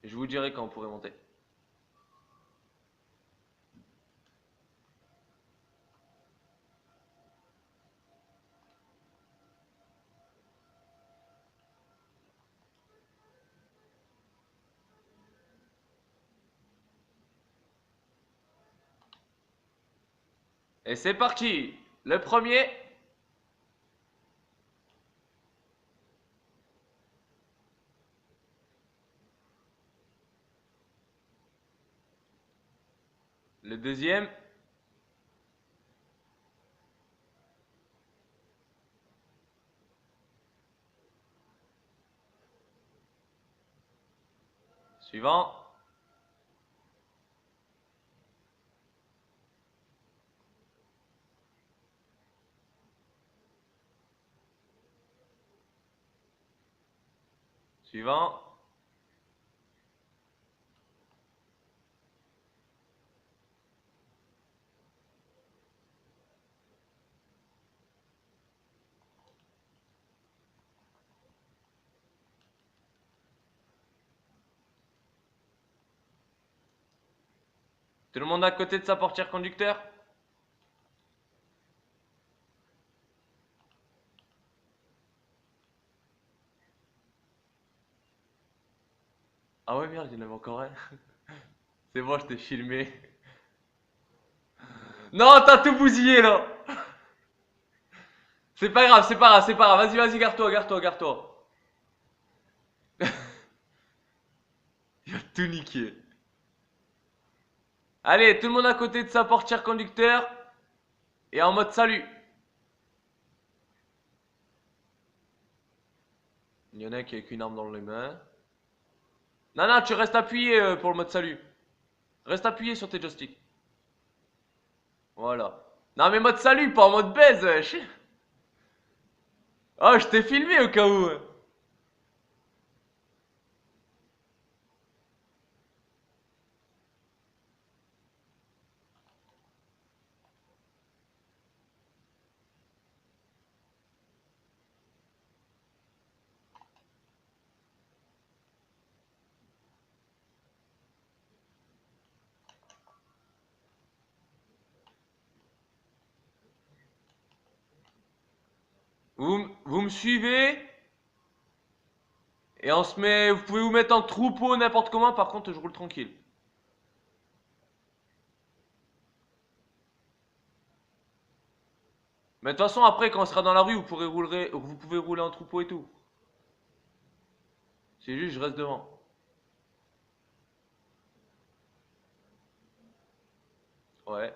Je vous dirai quand on pourrait monter. Et c'est parti. Le premier. Le deuxième. Suivant. Suivant. Tout le monde à côté de sa portière conducteur. Ah ouais, merde, il y en avait encore un. C'est bon, je t'ai filmé. Non, t'as tout bousillé là. C'est pas grave, c'est pas grave, c'est pas grave. Vas-y, vas-y, garde-toi, garde-toi, garde-toi. Il a tout niqué. Allez, tout le monde à côté de sa portière conducteur. Et en mode salut. Il y en a un qui a avec une arme dans les mains. Non, non, tu restes appuyé pour le mode salut. Reste appuyé sur tes joysticks. Voilà. Non, mais mode salut, pas en mode baise, wesh. Oh, je t'ai filmé au cas où. Vous me suivez. Et on se met. Vous pouvez vous mettre en troupeau n'importe comment, par contre, je roule tranquille. Mais de toute façon, après, quand on sera dans la rue, vous pouvez rouler en troupeau et tout. C'est juste, je reste devant. Ouais.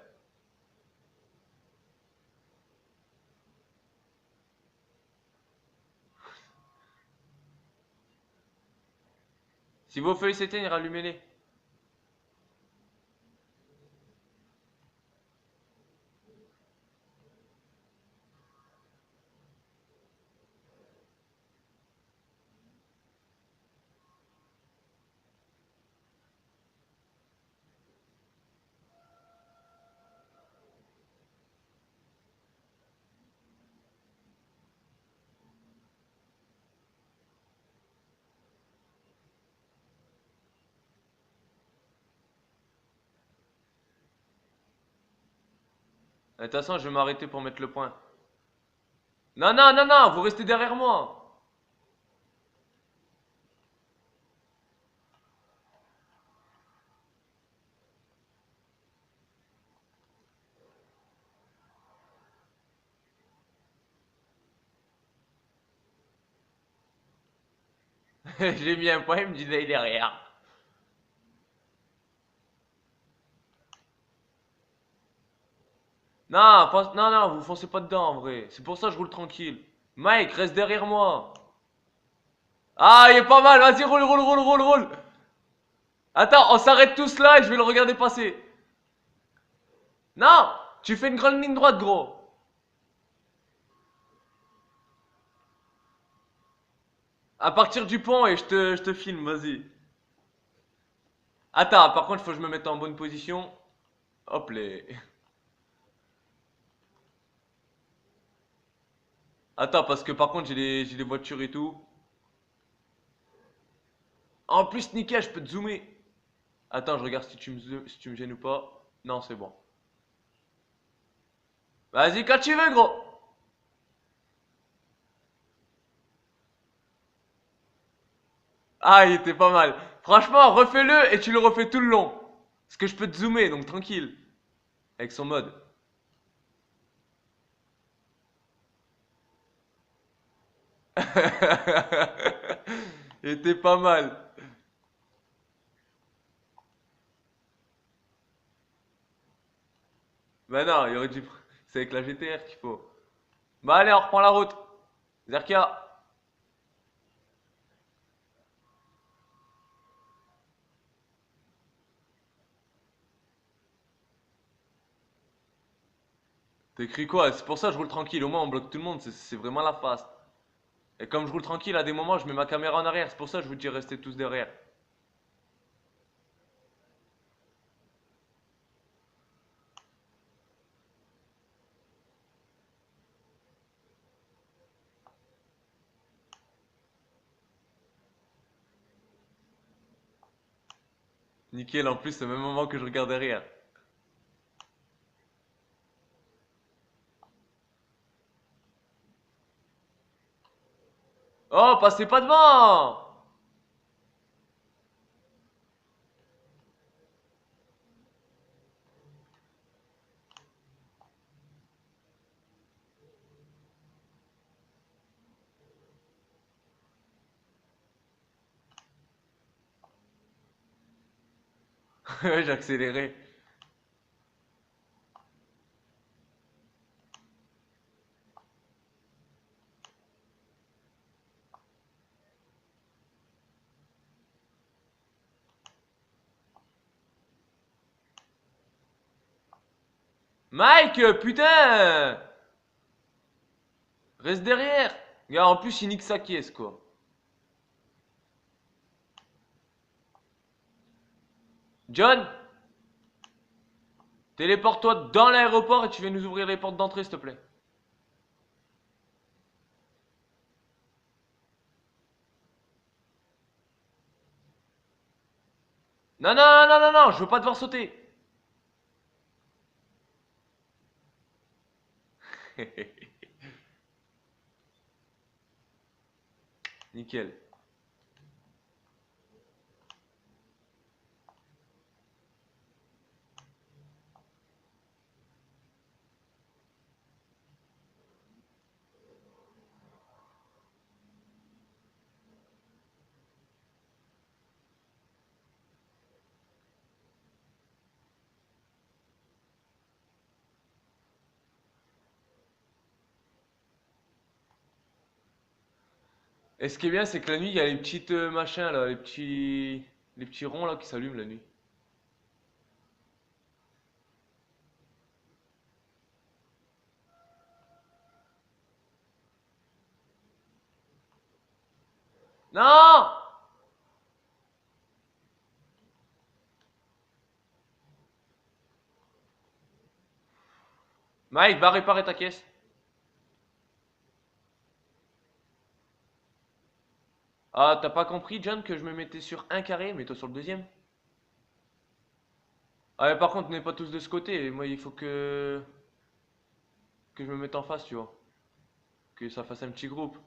Si vos feuilles s'éteignent, rallumez-les. De toute façon, je vais m'arrêter pour mettre le point. Non, non, non, non, vous restez derrière moi. J'ai mis un point, il me dit d'aller derrière. Non, non, non, vous foncez pas dedans en vrai. C'est pour ça que je roule tranquille. Mike, reste derrière moi. Ah, il est pas mal, vas-y, roule, roule, roule, roule, roule. Attends, on s'arrête tous là et je vais le regarder passer. Non, tu fais une grande ligne droite, gros. À partir du pont et je te filme, vas-y. Attends, par contre, il faut que je me mette en bonne position. Hop les. Attends, parce que par contre, j'ai des voitures et tout. En plus, nickel, je peux te zoomer. Attends, je regarde si tu me gênes ou pas. Non, c'est bon. Vas-y, quand tu veux, gros. Ah, il était pas mal. Franchement, refais-le et tu le refais tout le long. Parce que je peux te zoomer, donc tranquille. Avec son mode. Il était pas mal. Mais non, il aurait dû. C'est avec la GTR qu'il faut. Bah allez, on reprend la route. Zerkia. T'écris quoi? C'est pour ça que je roule tranquille. Au moins, on bloque tout le monde. C'est vraiment la fast. Et comme je roule tranquille, à des moments, je mets ma caméra en arrière. C'est pour ça que je vous dis restez tous derrière. Nickel, en plus, c'est au même moment que je regarde derrière. Oh, passez pas devant! J'ai accéléré. Mike, putain! Reste derrière! Regarde, en plus, il nique sa caisse, quoi. John, téléporte-toi dans l'aéroport et tu viens nous ouvrir les portes d'entrée, s'il te plaît. Non, non, non, non, non, je veux pas devoir sauter. Nickel. Et ce qui est bien, c'est que la nuit, il y a les petites machins là, les petits ronds là qui s'allument la nuit. Non! Mike, va réparer ta caisse. Ah, t'as pas compris, John, que je me mettais sur un carré, mets-toi sur le deuxième. Ah, mais par contre, on n'est pas tous de ce côté. Moi, il faut que je me mette en face, tu vois. Que ça fasse un petit groupe.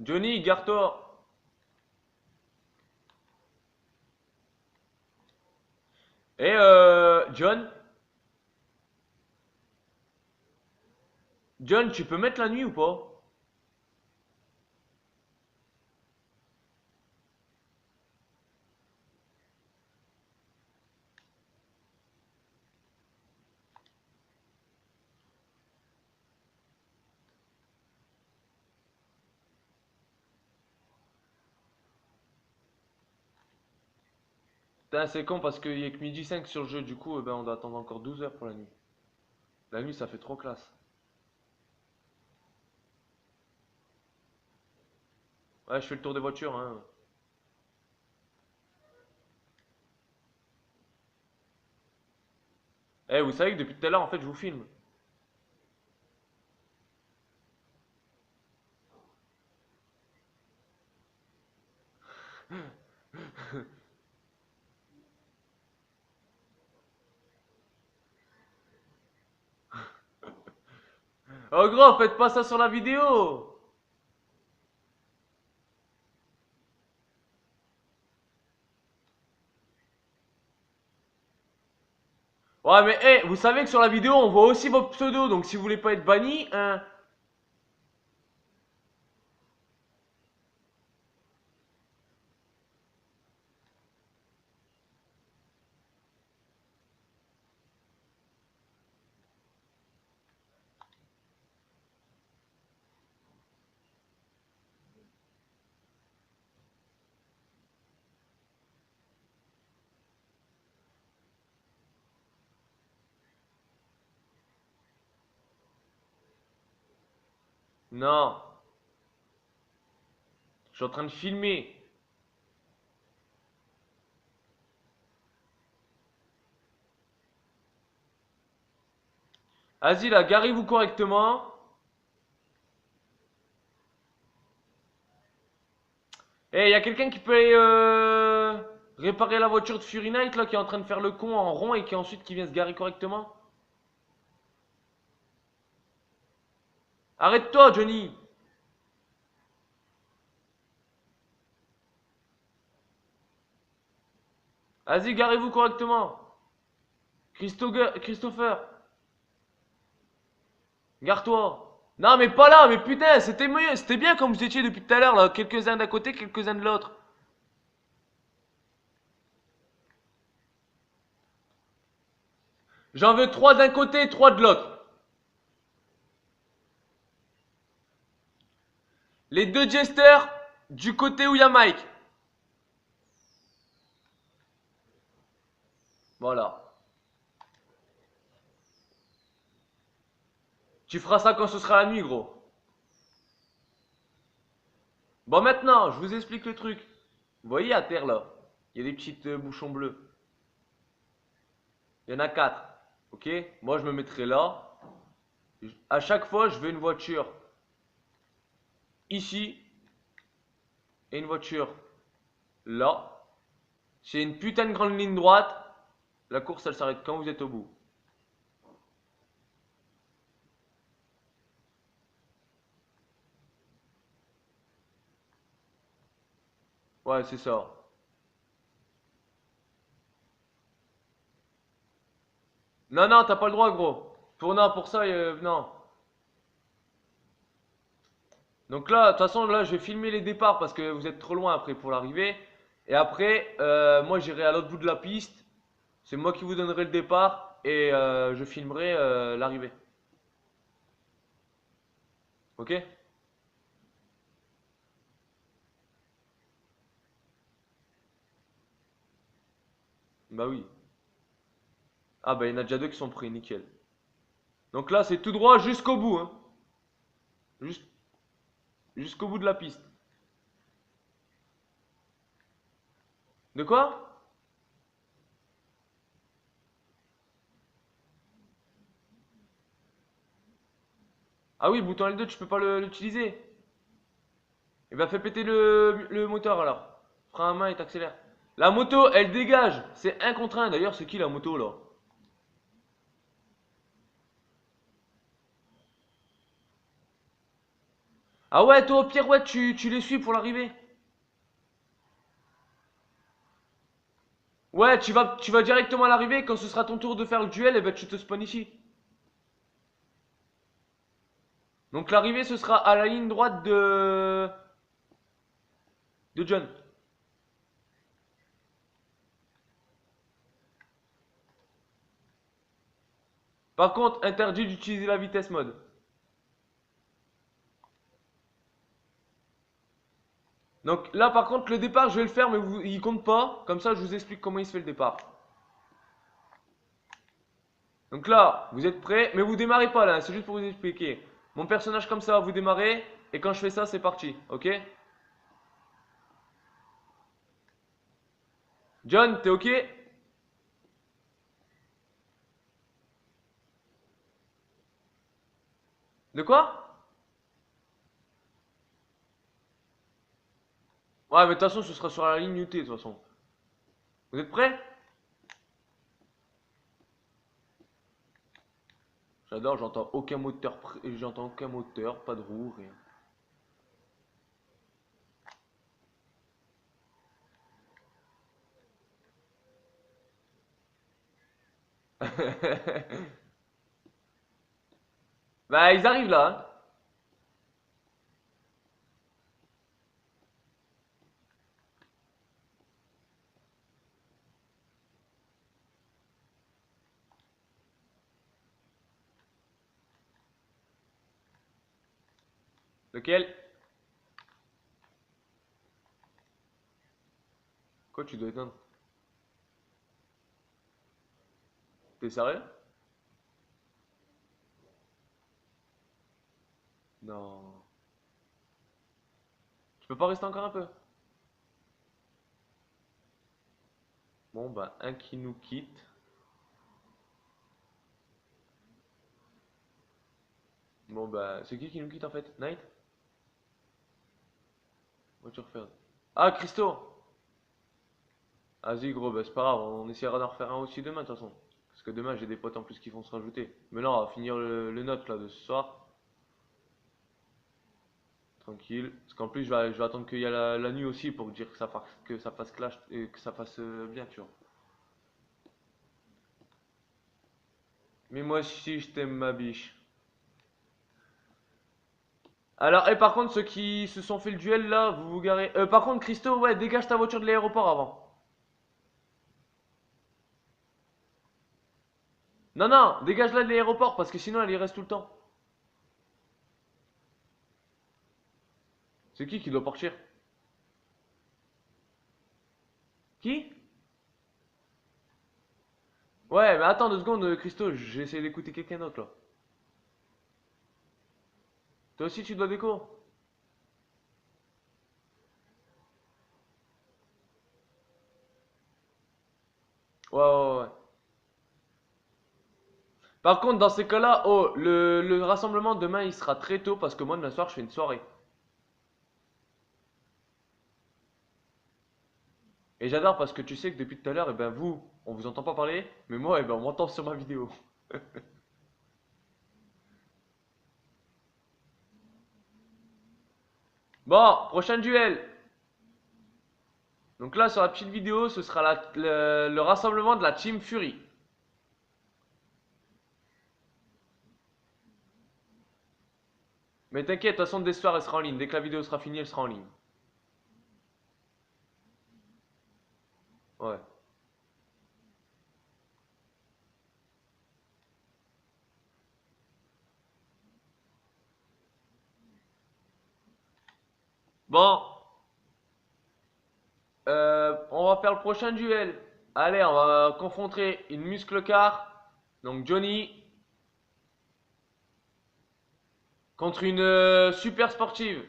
Johnny, garde-toi. Et John, John, tu peux mettre la nuit ou pas? Putain, c'est con parce qu'il y a que midi 5 sur le jeu, du coup, on doit attendre encore 12 heures pour la nuit. La nuit, ça fait trop classe. Ouais, je fais le tour des voitures, hein. Eh, vous savez que depuis tout à l'heure, en fait, je vous filme. Oh gros, faites pas ça sur la vidéo. Ouais, mais eh, vous savez que sur la vidéo, on voit aussi votre pseudo, donc si vous voulez pas être banni, hein. Non, je suis en train de filmer. Vas-y là, garez-vous correctement. Eh, y a quelqu'un qui peut aller, réparer la voiture de Fury Knight là, qui est en train de faire le con en rond et qui ensuite qui vient se garer correctement? Arrête-toi, Johnny. Vas-y, garez-vous correctement. Christopher, gare-toi. Non, mais pas là, mais putain, c'était mieux, c'était bien comme vous étiez depuis tout à l'heure là, quelques-uns d'un côté, quelques-uns de l'autre. J'en veux trois d'un côté, trois de l'autre. Les deux jesters du côté où il y a Mike. Voilà. Tu feras ça quand ce sera la nuit, gros. Bon, maintenant, je vous explique le truc. Vous voyez à terre là, il y a des petites bouchons bleus. Il y en a quatre. Ok? Moi, je me mettrai là. À chaque fois, je veux une voiture ici et une voiture là. C'est une putain de grande ligne droite. La course, elle s'arrête quand vous êtes au bout. Ouais, c'est ça. Non, non, t'as pas le droit, gros. Non, pour ça, non. Donc là, de toute façon, là, je vais filmer les départs parce que vous êtes trop loin après pour l'arrivée. Et après, moi, j'irai à l'autre bout de la piste. C'est moi qui vous donnerai le départ et je filmerai l'arrivée. Ok? Bah oui. Ah bah il y en a déjà deux qui sont pris, nickel. Donc là, c'est tout droit jusqu'au bout, hein. Jus- Jusqu'au bout de la piste. De quoi? Ah oui, le bouton L2, tu peux pas l'utiliser. Eh ben fais péter le moteur alors. Frein à main et t'accélères. La moto, elle dégage. C'est un contre un. D'ailleurs, c'est qui la moto là? Ah ouais, toi au pire, ouais, tu les suis pour l'arrivée. Ouais, tu vas directement à l'arrivée. Quand ce sera ton tour de faire le duel, et ben tu te spawns ici. Donc l'arrivée, ce sera à la ligne droite de John. Par contre, interdit d'utiliser la vitesse mode. Donc là, par contre, le départ, je vais le faire, mais il compte pas. Comme ça, je vous explique comment il se fait le départ. Donc là, vous êtes prêts, mais vous démarrez pas là, c'est juste pour vous expliquer. Mon personnage comme ça, vous démarrez, et quand je fais ça, c'est parti, ok? John, t'es ok? De quoi? Ouais, mais de toute façon, ce sera sur la ligne UT, de toute façon. Vous êtes prêts? J'adore, j'entends aucun moteur, pas de roue, rien. Bah, ils arrivent là, hein. Lequel? Quoi, tu dois éteindre? T'es sérieux? Non. Tu peux pas rester encore un peu? Bon, bah, un qui nous quitte. Bon, bah, c'est qui nous quitte en fait? Night? Voiture faire. Ah, Christo! Vas-y, gros, bah, c'est pas grave, on essaiera d'en refaire un aussi demain, de toute façon. Parce que demain, j'ai des potes en plus qui vont se rajouter. Mais là, on va finir le note là de ce soir. Tranquille. Parce qu'en plus, je vais attendre qu'il y ait la nuit aussi pour dire que ça fasse clash et que ça fasse bien, tu vois. Mais moi aussi, je t'aime, ma biche. Alors, et par contre, ceux qui se sont fait le duel là, vous vous garez. Par contre, Christo, ouais, dégage ta voiture de l'aéroport avant. Non, non, dégage-la de l'aéroport parce que sinon elle y reste tout le temps. C'est qui doit partir? Qui? Ouais, mais attends 2 secondes, Christo, j'ai essayé d'écouter quelqu'un d'autre là. Toi aussi, tu dois déco? Ouais, ouais, ouais. Par contre, dans ces cas-là, oh, le rassemblement demain il sera très tôt parce que moi, demain soir, je fais une soirée. Et j'adore parce que tu sais que depuis tout à l'heure, eh ben vous, on vous entend pas parler, mais moi, eh ben on m'entend sur ma vidéo. Bon, prochain duel. Donc là, sur la petite vidéo, ce sera le rassemblement de la Team Fury. Mais t'inquiète, de toute façon, dès ce soir, elle sera en ligne. Dès que la vidéo sera finie, elle sera en ligne. Ouais. Bon, on va faire le prochain duel. Allez, on va confronter une muscle car, donc Johnny, contre une super sportive.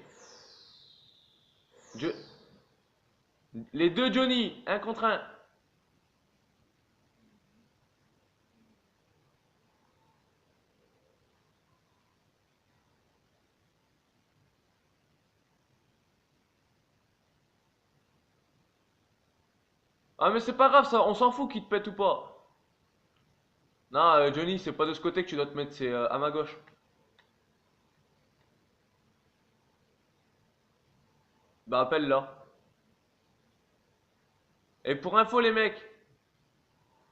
Jo- Les deux Johnny, un contre un. Ah mais c'est pas grave ça, on s'en fout qu'il te pète ou pas. Non, Johnny, c'est pas de ce côté que tu dois te mettre, c'est à ma gauche. Bah appelle là. Et pour info les mecs,